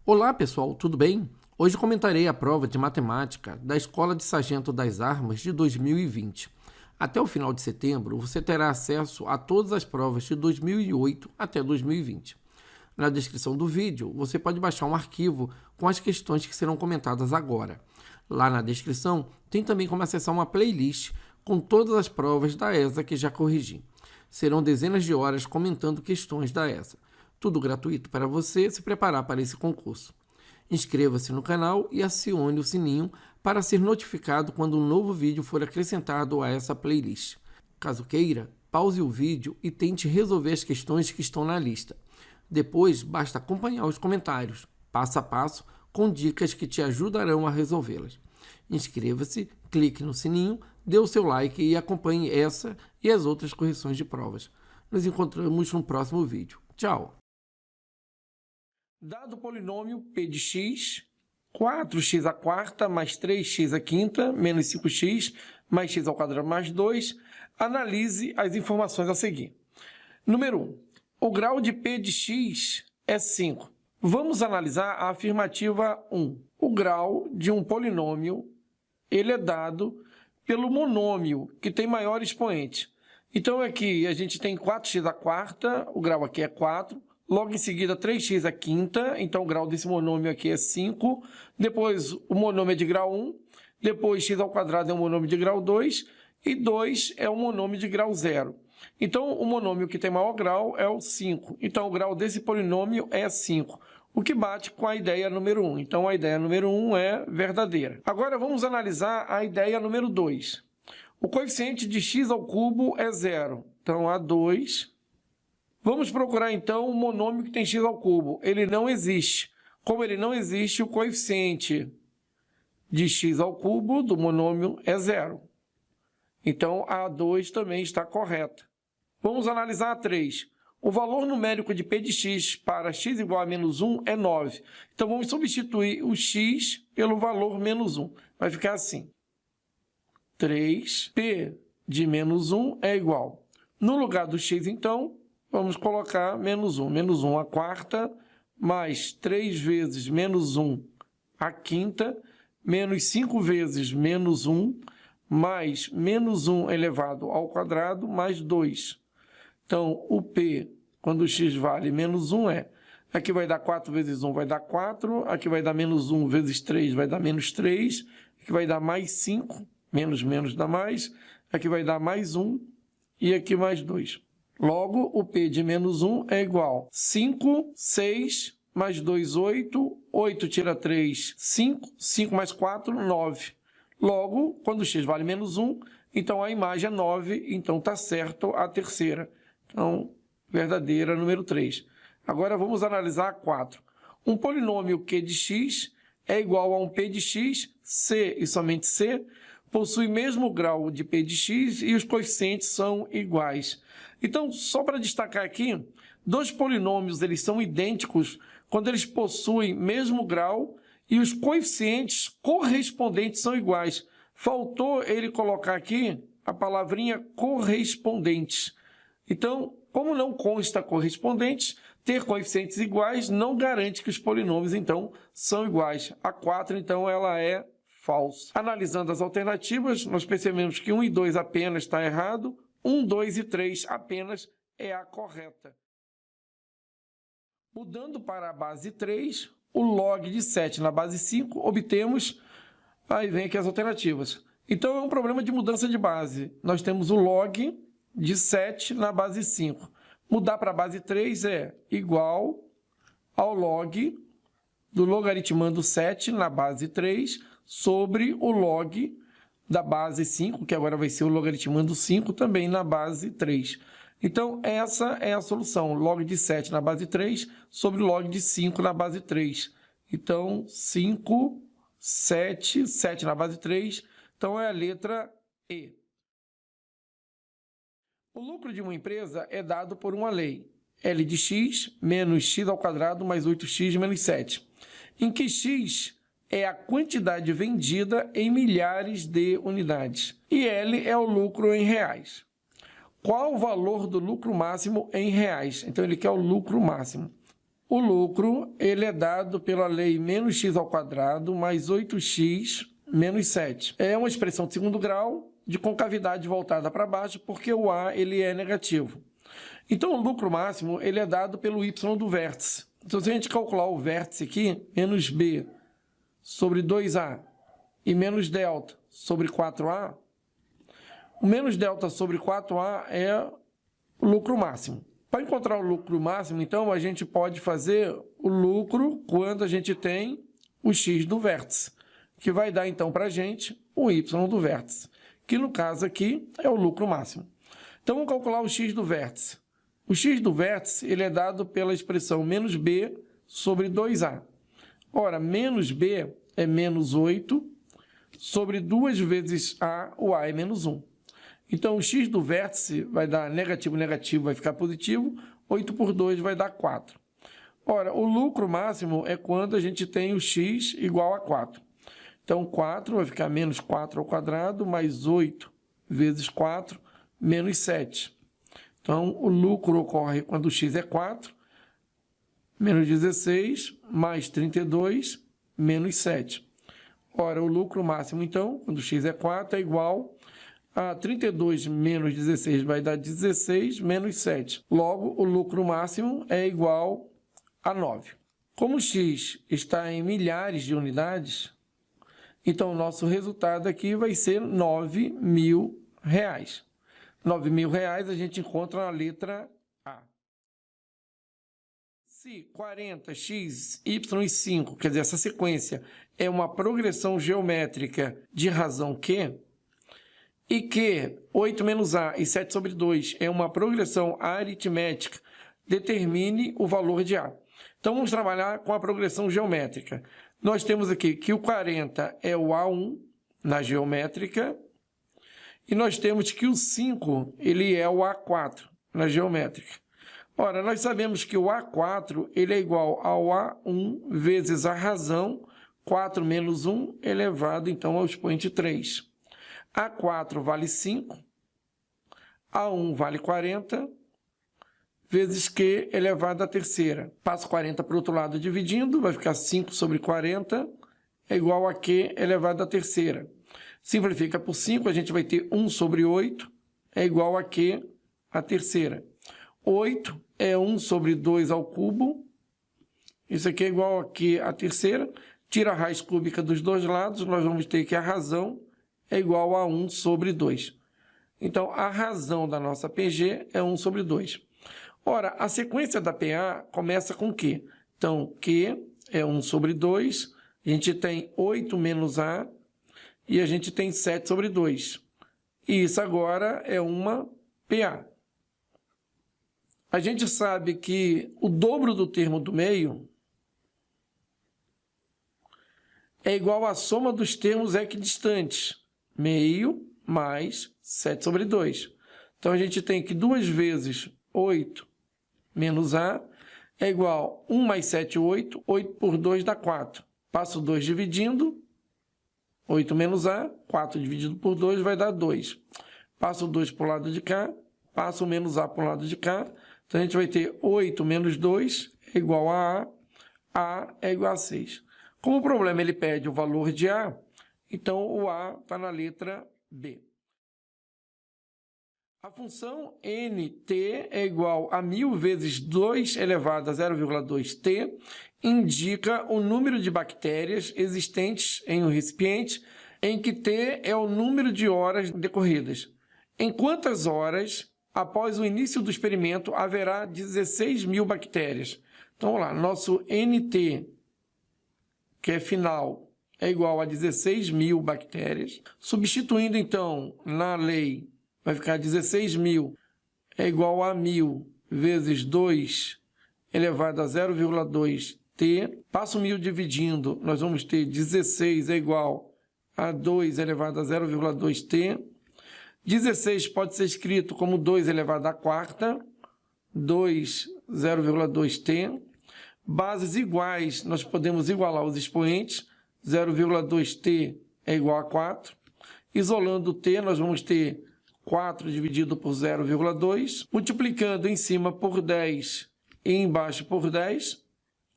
Olá pessoal, tudo bem? Hoje comentarei a prova de matemática da Escola de Sargento das Armas de 2020. Até o final de setembro, você terá acesso a todas as provas de 2008 até 2020. Na descrição do vídeo, você pode baixar um arquivo com as questões que serão comentadas agora. Lá na descrição, tem também como acessar uma playlist com todas as provas da ESA que já corrigi. Serão dezenas de horas comentando questões da ESA. Tudo gratuito para você se preparar para esse concurso. Inscreva-se no canal e acione o sininho para ser notificado quando um novo vídeo for acrescentado a essa playlist. Caso queira, pause o vídeo e tente resolver as questões que estão na lista. Depois, basta acompanhar os comentários, passo a passo, com dicas que te ajudarão a resolvê-las. Inscreva-se, clique no sininho, dê o seu like e acompanhe essa e as outras correções de provas. Nos encontramos no próximo vídeo. Tchau! Dado o polinômio p de x, 4x à quarta mais 3x à quinta menos 5x mais x ao quadrado mais 2, analise as informações a seguir. Número 1. O grau de p de x é 5. Vamos analisar a afirmativa 1. O grau de um polinômio ele é dado pelo monômio, que tem maior expoente. Então, aqui a gente tem 4x à quarta, o grau aqui é 4. Logo em seguida, 3x à quinta, então o grau desse monômio aqui é 5. Depois, o monômio é de grau 1. Depois, x ao quadrado é um monômio de grau 2. E 2 é um monômio de grau 0. Então, o monômio que tem maior grau é o 5. Então, o grau desse polinômio é 5, o que bate com a ideia número 1. Então, a ideia número 1 é verdadeira. Agora, vamos analisar a ideia número 2. O coeficiente de x ao cubo é 0. Então, A2... Vamos procurar, então, o monômio que tem x ao cubo. Ele não existe. Como ele não existe, o coeficiente de x ao cubo do monômio é 0. Então, a A2 também está correta. Vamos analisar a 3. O valor numérico de p de x para x igual a menos 1 é 9. Então, vamos substituir o x pelo valor menos 1. Vai ficar assim. 3p de menos 1 é igual. No lugar do x, então, vamos colocar menos 1. Menos 1 à quarta, mais 3 vezes menos 1 à quinta, menos 5 vezes menos 1, mais menos 1 elevado ao quadrado, mais 2. Então, o p, quando o x vale menos 1, aqui vai dar 4 vezes 1, vai dar 4. Aqui vai dar menos 1 vezes 3, vai dar menos 3. Aqui vai dar mais 5, menos dá mais. Aqui vai dar mais 1 e aqui mais 2. Logo, o p de menos 1 é igual a 5, 6, mais 2, 8, 8 tira 3, 5, 5 mais 4, 9. Logo, quando x vale menos 1, então a imagem é 9, então está certo a terceira. Então, verdadeira, número 3. Agora, vamos analisar a 4. Um polinômio q de x é igual a um p de x, c e somente c, possui mesmo grau de p de x e os coeficientes são iguais. Então, só para destacar aqui, dois polinômios eles são idênticos quando eles possuem mesmo grau e os coeficientes correspondentes são iguais. Faltou ele colocar aqui a palavrinha correspondentes. Então, como não consta correspondentes, ter coeficientes iguais não garante que os polinômios, então, são iguais. A 4, então, ela é falsa. Analisando as alternativas, nós percebemos que 1 e 2 apenas está errado, 1, 2 e 3 apenas é a correta. Mudando para a base 3, o log de 7 na base 5, obtemos, aí vem aqui as alternativas. Então, é um problema de mudança de base. Nós temos o log de 7 na base 5. Mudar para a base 3 é igual ao log do logaritmando 7 na base 3 sobre o log da base 5, que agora vai ser o logaritmando 5 também na base 3. Então, essa é a solução. Log de 7 na base 3 sobre log de 5 na base 3. Então, 5, 7, 7 na base 3. Então, é a letra E. O lucro de uma empresa é dado por uma lei. L de x menos x ao quadrado mais 8x menos 7. Em que x é a quantidade vendida em milhares de unidades. E L é o lucro em reais. Qual o valor do lucro máximo em reais? Então, ele quer o lucro máximo. O lucro, ele é dado pela lei menos x ao quadrado mais 8x menos 7. É uma expressão de segundo grau de concavidade voltada para baixo, porque o A ele é negativo. Então, o lucro máximo ele é dado pelo y do vértice. Então, se a gente calcular o vértice aqui, menos b sobre 2a e menos delta sobre 4a, o menos delta sobre 4a é o lucro máximo. Para encontrar o lucro máximo, então, a gente pode fazer o lucro quando a gente tem o x do vértice, que vai dar, então, para a gente o y do vértice, que no caso aqui é o lucro máximo. Então, vamos calcular o x do vértice. O x do vértice ele é dado pela expressão menos b sobre 2a. Ora, menos b é menos 8 sobre 2 vezes a, o a é menos 1. Então, o x do vértice vai dar negativo, negativo, vai ficar positivo. 8 por 2 vai dar 4. Ora, o lucro máximo é quando a gente tem o x igual a 4. Então, 4 vai ficar menos 4 ao quadrado, mais 8 vezes 4, menos 7. Então, o lucro ocorre quando o x é 4, menos 16, mais 32, menos 7. Ora, o lucro máximo, então, quando o x é 4, é igual a 32 menos 16 vai dar 16 menos 7. Logo, o lucro máximo é igual a 9. Como o x está em milhares de unidades, então o nosso resultado aqui vai ser R$9.000. R$9.000 a gente encontra na letra A. Se 40, x, y e 5, quer dizer, essa sequência é uma progressão geométrica de razão Q, e que 8 menos A e 7 sobre 2 é uma progressão aritmética, determine o valor de A. Então, vamos trabalhar com a progressão geométrica. Nós temos aqui que o 40 é o A1 na geométrica, e nós temos que o 5 ele é o A4 na geométrica. Ora, nós sabemos que o A4 ele é igual ao A1 vezes a razão 4 menos 1 elevado, então, ao expoente 3. A4 vale 5, A1 vale 40, vezes Q elevado à terceira. Passo 40 para o outro lado dividindo, vai ficar 5 sobre 40 é igual a Q elevado à terceira. Simplifica por 5, a gente vai ter 1 sobre 8 é igual a Q à terceira. 8 é 1 sobre 2 ao cubo, isso aqui é igual a Q à terceira. Tira a raiz cúbica dos dois lados, nós vamos ter que a razão é igual a 1 sobre 2. Então, a razão da nossa PG é 1 sobre 2. Ora, a sequência da PA começa com Q. Então, Q é 1 sobre 2, a gente tem 8 menos A e a gente tem 7 sobre 2. E isso agora é uma PA. A gente sabe que o dobro do termo do meio é igual à soma dos termos equidistantes. Meio mais 7 sobre 2. Então, a gente tem que 2 vezes 8 menos A é igual a 1 mais 7, 8. 8 por 2 dá 4. Passo 2 dividindo. 8 menos A, 4 dividido por 2 vai dar 2. Passo 2 para o lado de cá. Passo o menos A para o lado de cá. Então, a gente vai ter 8 menos 2 é igual a A é igual a 6. Como o problema ele pede o valor de A, então o A está na letra B. A função nt é igual a 1000 vezes 2 elevado a 0,2t indica o número de bactérias existentes em um recipiente em que t é o número de horas decorridas. Em quantas horas, após o início do experimento, haverá 16.000 bactérias? Então, vamos lá, nosso nt, que é final, é igual a 16.000 bactérias. Substituindo, então, na lei, vai ficar 16.000 é igual a 1000 vezes 2 elevado a 0,2t. Passo 1000 dividindo, nós vamos ter 16 é igual a 2 elevado a 0,2t. 16 pode ser escrito como 2 elevado à quarta, 2, 0,2t. Bases iguais, nós podemos igualar os expoentes. 0,2t é igual a 4. Isolando o t, nós vamos ter 4 dividido por 0,2. Multiplicando em cima por 10 e embaixo por 10,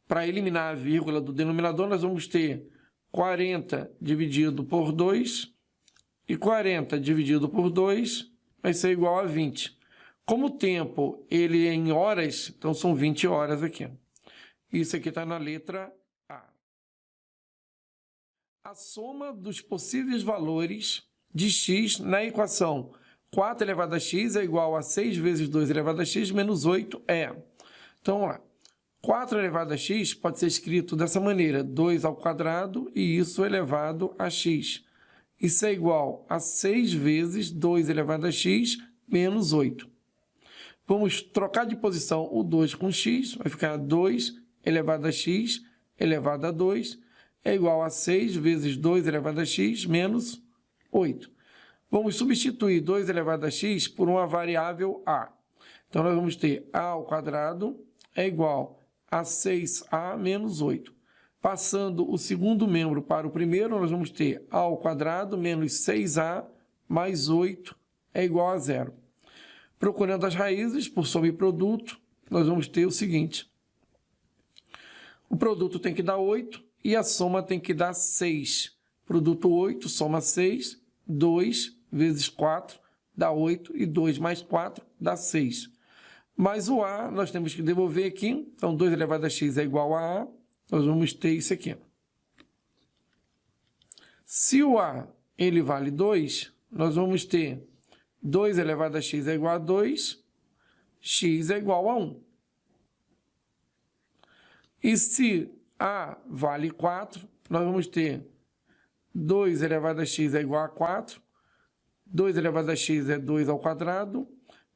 para eliminar a vírgula do denominador, nós vamos ter 40 dividido por 2, e 40 dividido por 2 vai ser igual a 20. Como o tempo ele é em horas, então são 20 horas aqui. Isso aqui está na letra A. A soma dos possíveis valores de x na equação 4 elevado a x é igual a 6 vezes 2 elevado a x menos 8 é. Então, vamos lá. 4 elevado a x pode ser escrito dessa maneira, 2 ao quadrado e isso elevado a x. Isso é igual a 6 vezes 2 elevado a x menos 8. Vamos trocar de posição o 2 com x, vai ficar 2 elevado a x elevado a 2 é igual a 6 vezes 2 elevado a x menos 8. Vamos substituir 2 elevado a x por uma variável a. Então, nós vamos ter a ao quadrado é igual a 6a menos 8. Passando o segundo membro para o primeiro, nós vamos ter a ao quadrado menos 6a mais 8 é igual a 0. Procurando as raízes por soma e produto, nós vamos ter o seguinte. O produto tem que dar 8 e a soma tem que dar 6. Produto 8, soma 6, 2 vezes 4 dá 8 e 2 mais 4 dá 6. Mas o a nós temos que devolver aqui, então 2 elevado a x é igual a a, nós vamos ter isso aqui. Se o a ele vale 2, nós vamos ter 2 elevado a x é igual a 2, x é igual a 1. E se a vale 4, nós vamos ter 2 elevado a x é igual a 4, 2 elevado a x é 2 ao quadrado,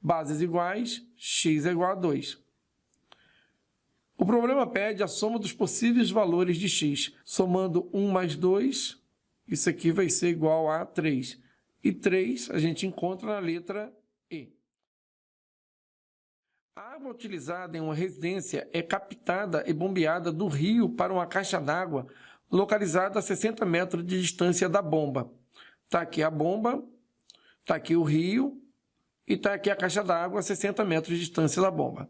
bases iguais, x é igual a 2. O problema pede a soma dos possíveis valores de x. Somando 1 mais 2, isso aqui vai ser igual a 3. E 3 a gente encontra na letra E. A água utilizada em uma residência é captada e bombeada do rio para uma caixa d'água localizada a 60 metros de distância da bomba. Está aqui a bomba, está aqui o rio e está aqui a caixa d'água a 60 metros de distância da bomba.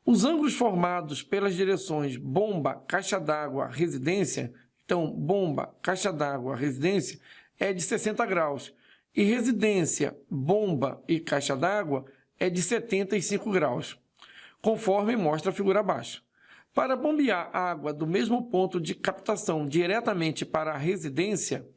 Os ângulos formados pelas direções bomba, caixa d'água, residência, então bomba, caixa d'água, residência, é de 60 graus. E residência, bomba e caixa d'água é de 75 graus, conforme mostra a figura abaixo. Para bombear água do mesmo ponto de captação diretamente para a residência,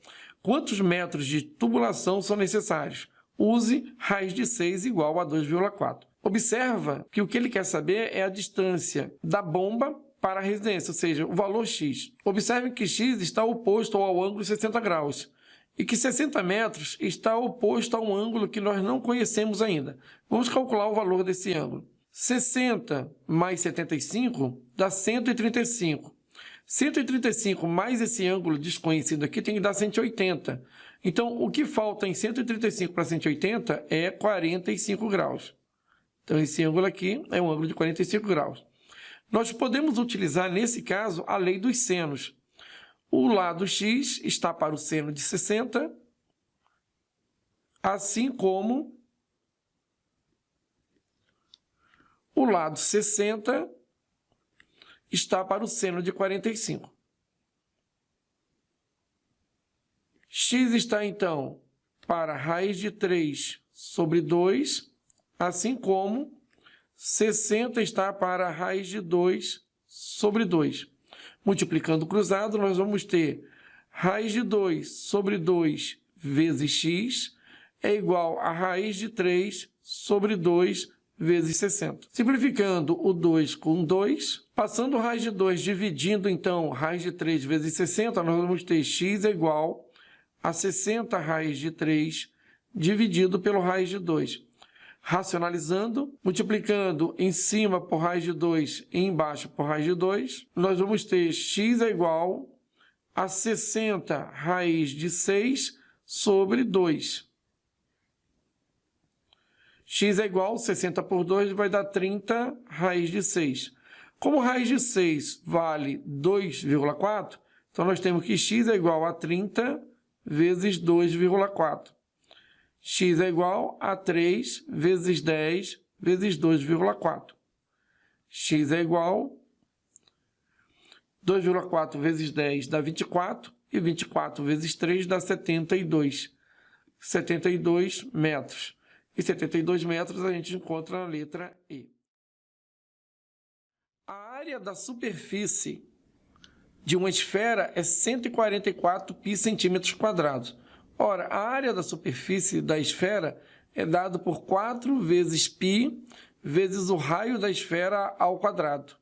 quantos metros de tubulação são necessários? Use raiz de 6 igual a 2,4. Observa que o que ele quer saber é a distância da bomba para a residência, ou seja, o valor x. Observe que x está oposto ao ângulo 60 graus e que 60 metros está oposto a um ângulo que nós não conhecemos ainda. Vamos calcular o valor desse ângulo. 60 mais 75 dá 135. 135 mais esse ângulo desconhecido aqui tem que dar 180. Então, o que falta em 135 para 180 é 45 graus. Então, esse ângulo aqui é um ângulo de 45 graus. Nós podemos utilizar, nesse caso, a lei dos senos. O lado x está para o seno de 60, assim como o lado 60 está para o seno de 45. X está, então, para raiz de 3 sobre 2, assim como 60 está para a raiz de 2 sobre 2. Multiplicando o cruzado, nós vamos ter raiz de 2 sobre 2 vezes x é igual a raiz de 3 sobre 2 vezes 60. Simplificando o 2 com 2, passando raiz de 2 dividindo, então, raiz de 3 vezes 60, nós vamos ter x é igual a 60 raiz de 3 dividido pelo raiz de 2. Racionalizando, multiplicando em cima por raiz de 2 e embaixo por raiz de 2, nós vamos ter x é igual a 60 raiz de 6 sobre 2. X é igual a 60 por 2, vai dar 30 raiz de 6. Como raiz de 6 vale 2,4, então nós temos que x é igual a 30 vezes 2,4. X é igual a 3 vezes 10 vezes 2,4. X é igual 2,4 vezes 10 dá 24, e 24 vezes 3 dá 72. 72 metros. E 72 metros a gente encontra na letra E. A área da superfície de uma esfera é 144 π centímetros quadrados. Ora, a área da superfície da esfera é dada por 4 vezes π vezes o raio da esfera ao quadrado.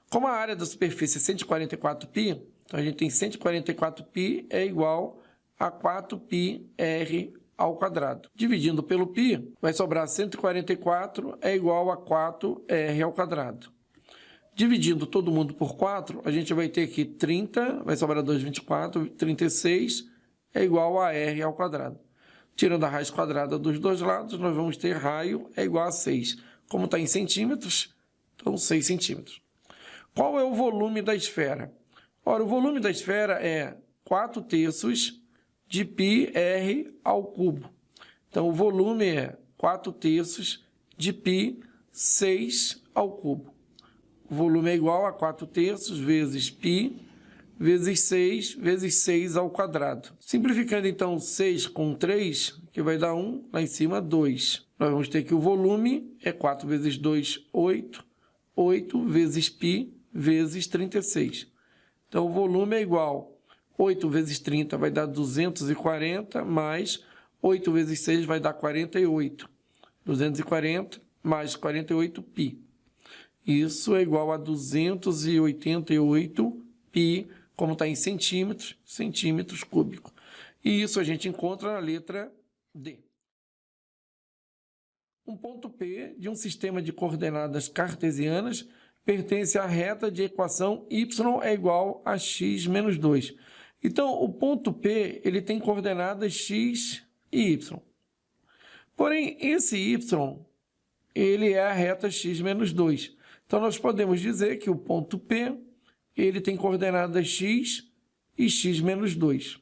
Como a área da superfície é 144 π, então a gente tem 144 π é igual a 4πr ao quadrado. Dividindo pelo π, vai sobrar 144 é igual a 4r ao quadrado. Dividindo todo mundo por 4, a gente vai ter aqui 30, vai sobrar 2, 24, 36 é igual a r ao quadrado. Tirando a raiz quadrada dos dois lados, nós vamos ter raio é igual a 6. Como está em centímetros, então 6 centímetros. Qual é o volume da esfera? Ora, o volume da esfera é 4/3 de πr ao cubo. Então, o volume é 4/3 de π 6 ao cubo. O volume é igual a 4/3 vezes π vezes 6 vezes 6 ao quadrado. Simplificando, então, 6 com 3, que vai dar 1, lá em cima 2. Nós vamos ter que o volume é 4 vezes 2, 8. 8 vezes π vezes 36. Então, o volume é igual a 8 vezes 30 vai dar 240, mais 8 vezes 6 vai dar 48. 240 mais 48 π. Isso é igual a 288 π, como está em centímetros, centímetros cúbicos. E isso a gente encontra na letra D. Um ponto P de um sistema de coordenadas cartesianas pertence à reta de equação y é igual a x menos 2. Então, o ponto P ele tem coordenadas x e y. Porém, esse y ele é a reta x menos 2. Então, nós podemos dizer que o ponto P ele tem coordenadas x e x menos 2.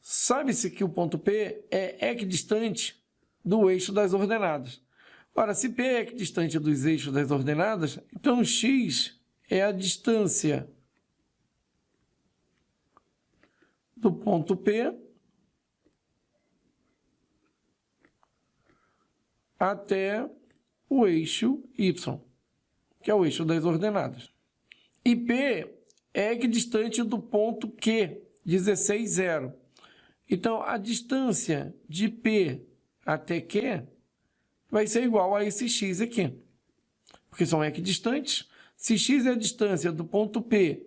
Sabe-se que o ponto P é equidistante do eixo das ordenadas. Ora, se P é equidistante dos eixos das ordenadas, então x é a distância do ponto P até o eixo y, que é o eixo das ordenadas. E P é equidistante do ponto Q, 16, 0. Então, a distância de P até Q vai ser igual a esse x aqui, porque são equidistantes. Se x é a distância do ponto P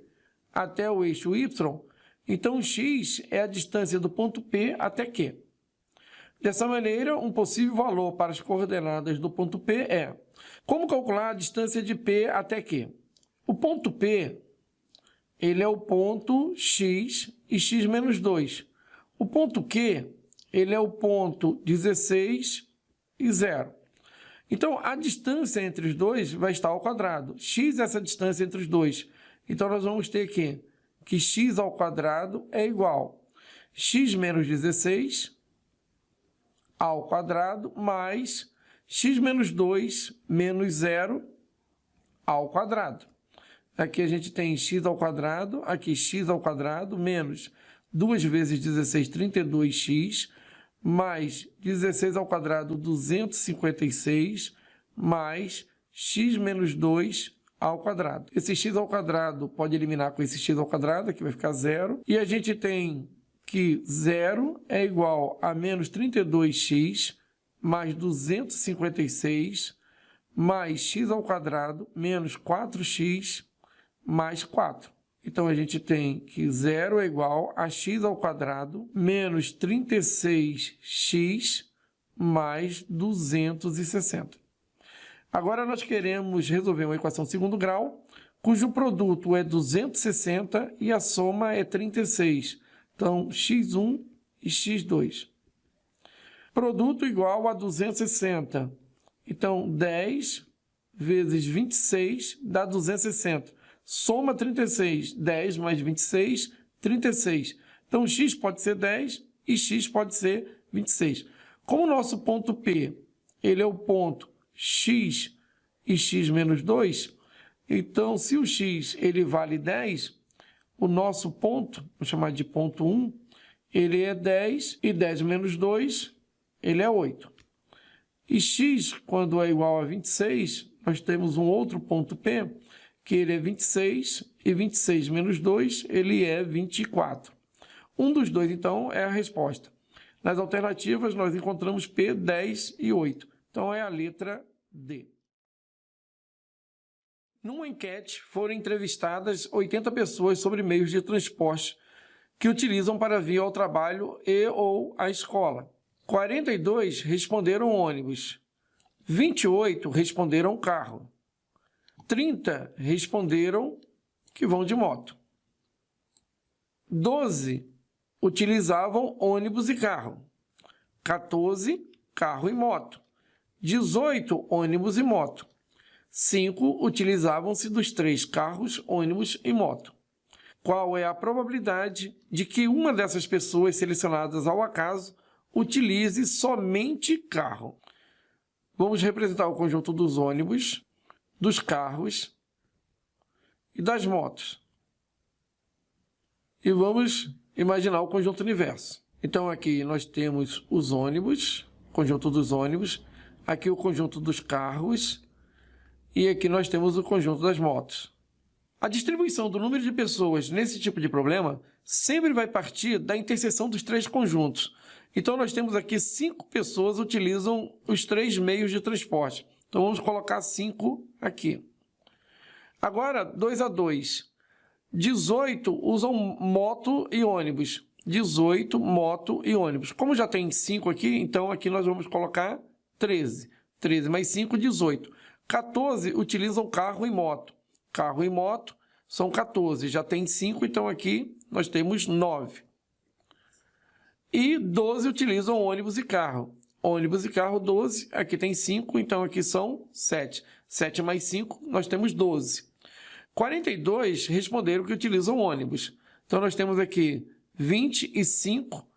até o eixo y, então x é a distância do ponto P até Q. Dessa maneira, um possível valor para as coordenadas do ponto P é: como calcular a distância de P até Q? O ponto P ele é o ponto x e x menos 2. O ponto Q ele é o ponto 16 e 0. Então, a distância entre os dois vai estar ao quadrado. X é essa distância entre os dois. Então, nós vamos ter aqui que x ao quadrado é igual a x menos 16 ao quadrado mais x menos 2 menos 0 ao quadrado. Aqui a gente tem x ao quadrado, aqui x ao quadrado menos 2 vezes 16, 32x, mais 16 ao quadrado, 256, mais x menos 2 ao quadrado. Esse x ao quadrado pode eliminar com esse x ao quadrado, aqui vai ficar 0. E a gente tem que 0 é igual a menos 32x, mais 256, mais x ao quadrado, menos 4x, mais 4. Então, a gente tem que 0 é igual a x ao quadrado menos 36x mais 260. Agora, nós queremos resolver uma equação de segundo grau, cujo produto é 260 e a soma é 36. Então, x1 e x2. Produto igual a 260. Então, 10 vezes 26 dá 260. Soma 36, 10 mais 26, 36. Então, x pode ser 10 e x pode ser 26. Como o nosso ponto P ele é o ponto x e x menos 2, Então, se o x ele vale 10, o nosso ponto, vou chamar de ponto 1, ele é 10, e 10 menos 2, ele é 8. E x, quando é igual a 26, nós temos um outro ponto P, que ele é 26, e 26 menos 2, ele é 24. Um dos dois, então, é a resposta. Nas alternativas, nós encontramos P, 10 e 8. Então, é a letra D. Numa enquete, foram entrevistadas 80 pessoas sobre meios de transporte que utilizam para vir ao trabalho e ou à escola. 42 responderam ônibus, 28 responderam carro, 30 responderam que vão de moto, 12 utilizavam ônibus e carro, 14 carro e moto, 18 ônibus e moto, 5 utilizavam-se dos 3 carros, ônibus e moto. Qual é a probabilidade de que uma dessas pessoas selecionadas ao acaso utilize somente carro? Vamos representar o conjunto dos ônibus, dos carros e das motos. E vamos imaginar o conjunto universo. Então aqui nós temos os ônibus, conjunto dos ônibus, aqui o conjunto dos carros e aqui nós temos o conjunto das motos. A distribuição do número de pessoas nesse tipo de problema sempre vai partir da interseção dos 3 conjuntos. Então, nós temos aqui 5 pessoas que utilizam os 3 meios de transporte. Então, vamos colocar 5 aqui. Agora, 2 a 2. 18 usam moto e ônibus. 18, moto e ônibus. Como já tem 5 aqui, então aqui nós vamos colocar 13. 13 mais 5, 18. 14 utilizam carro e moto. Carro e moto são 14, já tem 5, então aqui nós temos 9. E 12 utilizam ônibus e carro. Ônibus e carro, 12, aqui tem 5, então aqui são 7. 7 mais 5, nós temos 12. 42 responderam que utilizam ônibus. Então nós temos aqui 25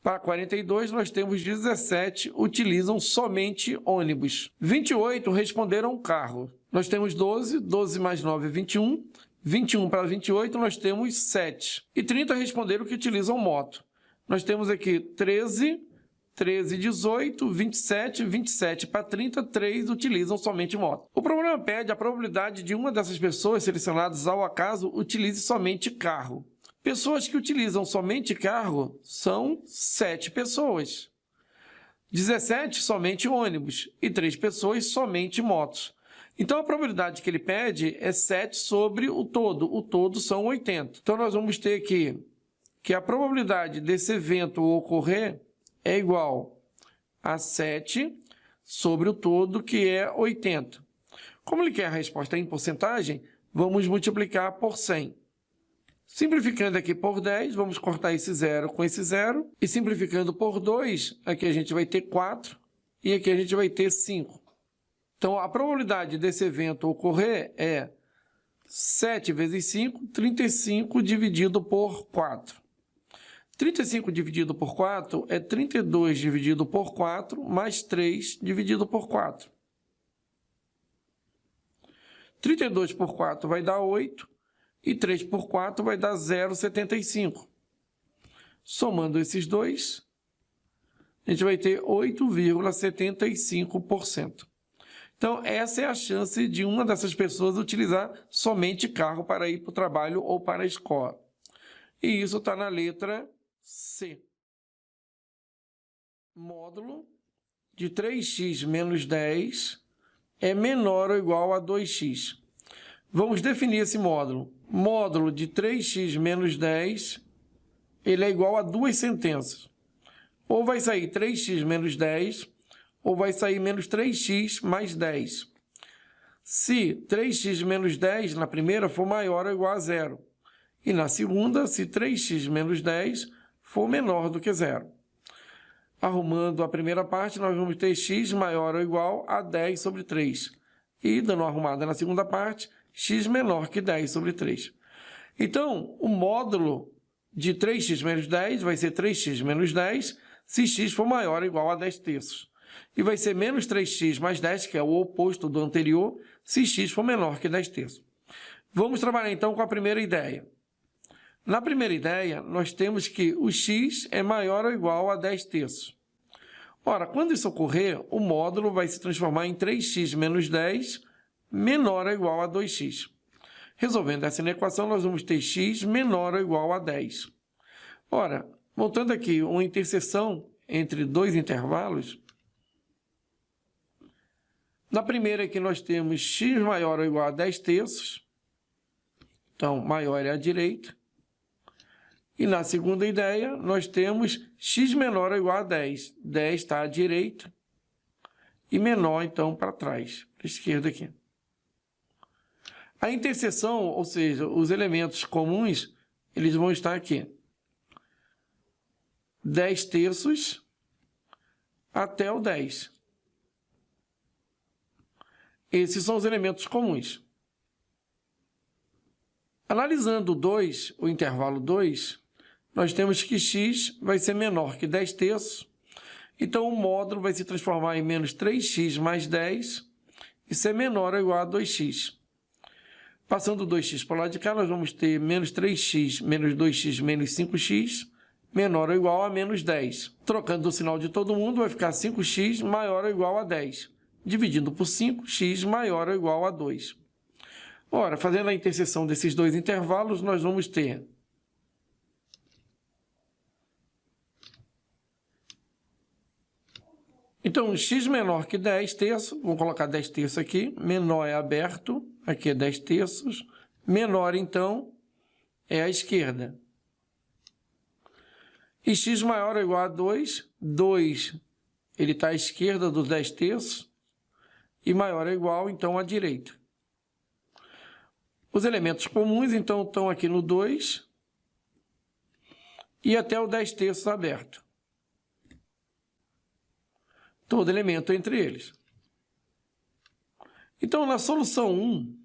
para 42, nós temos 17 utilizam somente ônibus. 28 responderam carro. Nós temos 12, 12 mais 9 é 21. 21 para 28, nós temos 7. E 30 responderam que utilizam moto. Nós temos aqui 13, 13, 18, 27, 27 para 30, 3 utilizam somente moto. O problema pede a probabilidade de uma dessas pessoas selecionadas ao acaso utilize somente carro. Pessoas que utilizam somente carro são 7 pessoas. 17 somente ônibus e 3 pessoas somente motos. Então, a probabilidade que ele pede é 7 sobre o todo. O todo são 80. Então, nós vamos ter aqui que a probabilidade desse evento ocorrer é igual a 7 sobre o todo, que é 80. Como ele quer a resposta em porcentagem, vamos multiplicar por 100. Simplificando aqui por 10, vamos cortar esse 0 com esse 0. E simplificando por 2, aqui a gente vai ter 4 e aqui a gente vai ter 5. Então, a probabilidade desse evento ocorrer é 7 vezes 5, 35 dividido por 4. 35 dividido por 4 é 32 dividido por 4, mais 3 dividido por 4. 32 por 4 vai dar 8, e 3 por 4 vai dar 0,75. Somando esses dois, a gente vai ter 8,75%. Então, essa é a chance de uma dessas pessoas utilizar somente carro para ir para o trabalho ou para a escola. E isso está na letra C. Módulo de 3x menos 10 é menor ou igual a 2x. Vamos definir esse módulo. Módulo de 3x menos 10, ele é igual a 2 sentenças. Ou vai sair 3x menos 10, ou vai sair menos 3x mais 10. Se 3x menos 10 na primeira for maior ou igual a 0. E na segunda, se 3x menos 10 for menor do que 0. Arrumando a primeira parte, nós vamos ter x maior ou igual a 10 sobre 3. E, dando uma arrumada na segunda parte, x menor que 10 sobre 3. Então, o módulo de 3x menos 10 vai ser 3x menos 10 se x for maior ou igual a 10 terços. E vai ser menos 3x mais 10, que é o oposto do anterior, se x for menor que 10 terços. Vamos trabalhar então com a primeira ideia. Na primeira ideia, nós temos que o x é maior ou igual a 10 terços. Ora, quando isso ocorrer, o módulo vai se transformar em 3x menos 10 menor ou igual a 2x. Resolvendo essa equação, nós vamos ter x menor ou igual a 10. Ora, montando aqui uma interseção entre dois intervalos, na primeira aqui nós temos x maior ou igual a 10 terços, então maior é à direita. E na segunda ideia, nós temos x menor ou igual a 10. 10 está à direita e menor, então, para trás, para a esquerda aqui. A interseção, ou seja, os elementos comuns, eles vão estar aqui. 10 terços até o 10. Esses são os elementos comuns. Analisando o 2, o intervalo 2, nós temos que x vai ser menor que 10 terços, então o módulo vai se transformar em menos 3x mais 10 e ser menor ou igual a 2x. Passando o 2x para o lado de cá, nós vamos ter menos 3x menos 2x menos 5x, menor ou igual a menos 10. Trocando o sinal de todo mundo, vai ficar 5x maior ou igual a 10. Dividindo por 5, x maior ou igual a 2. Ora, fazendo a interseção desses dois intervalos, nós vamos ter então, x menor que 10 terços, vamos colocar 10 terços aqui, menor é aberto, aqui é 10 terços, menor, então, é à esquerda. E x maior ou igual a 2, 2, ele está à esquerda dos 10 terços, e maior ou igual, então, à direita. Os elementos comuns, então, estão aqui no 2 e até o 10 terços aberto. Todo elemento entre eles. Então, na solução 1,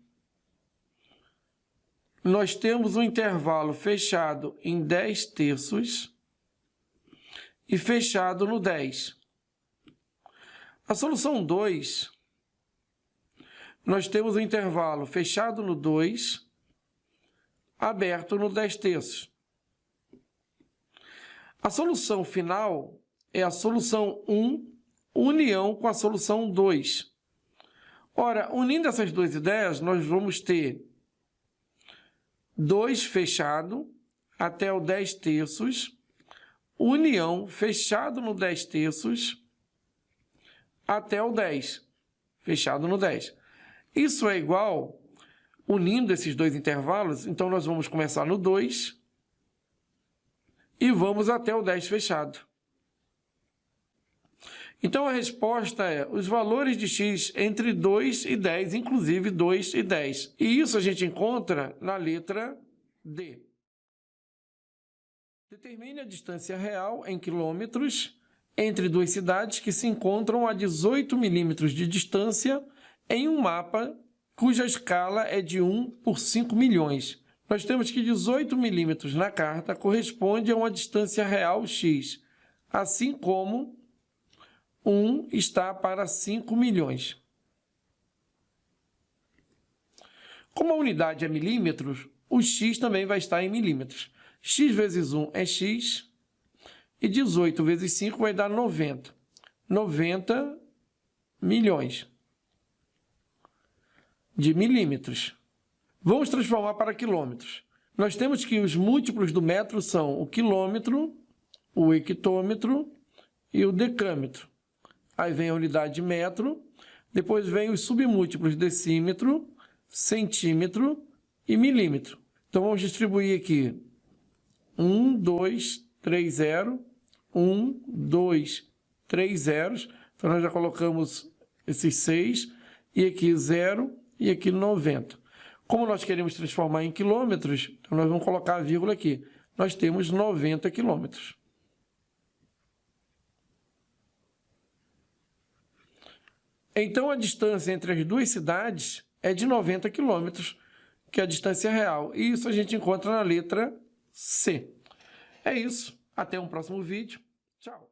nós temos um intervalo fechado em 10 terços e fechado no 10. A solução 2, nós temos um intervalo fechado no 2, aberto no 10 terços. A solução final é a solução 1, união com a solução 2. Ora, unindo essas duas ideias, nós vamos ter 2 fechado até o 10 terços, união fechado no 10 terços até o 10, fechado no 10. Isso é igual, unindo esses dois intervalos, então nós vamos começar no 2 e vamos até o 10 fechado. Então, a resposta é os valores de x entre 2 e 10, inclusive 2 e 10. E isso a gente encontra na letra D. Determine a distância real em quilômetros entre duas cidades que se encontram a 18 milímetros de distância em um mapa cuja escala é de 1 por 5 milhões. Nós temos que 18 milímetros na carta corresponde a uma distância real x, assim como 1 está para 5 milhões. Como a unidade é milímetros, o x também vai estar em milímetros. X vezes 1 é x, e 18 vezes 5 vai dar 90. 90 milhões de milímetros. Vamos transformar para quilômetros. Nós temos que os múltiplos do metro são o quilômetro, o hectômetro e o decâmetro. Aí vem a unidade de metro, depois vem os submúltiplos decímetro, centímetro e milímetro. Então, vamos distribuir aqui 1, 2, 3, 0, 1, 2, 3 zeros. Então, nós já colocamos esses 6, e aqui 0, e aqui 90. Como nós queremos transformar em quilômetros, então nós vamos colocar a vírgula aqui. Nós temos 90 quilômetros. Então, a distância entre as duas cidades é de 90 quilômetros, que é a distância real. E isso a gente encontra na letra C. É isso. Até um próximo vídeo. Tchau.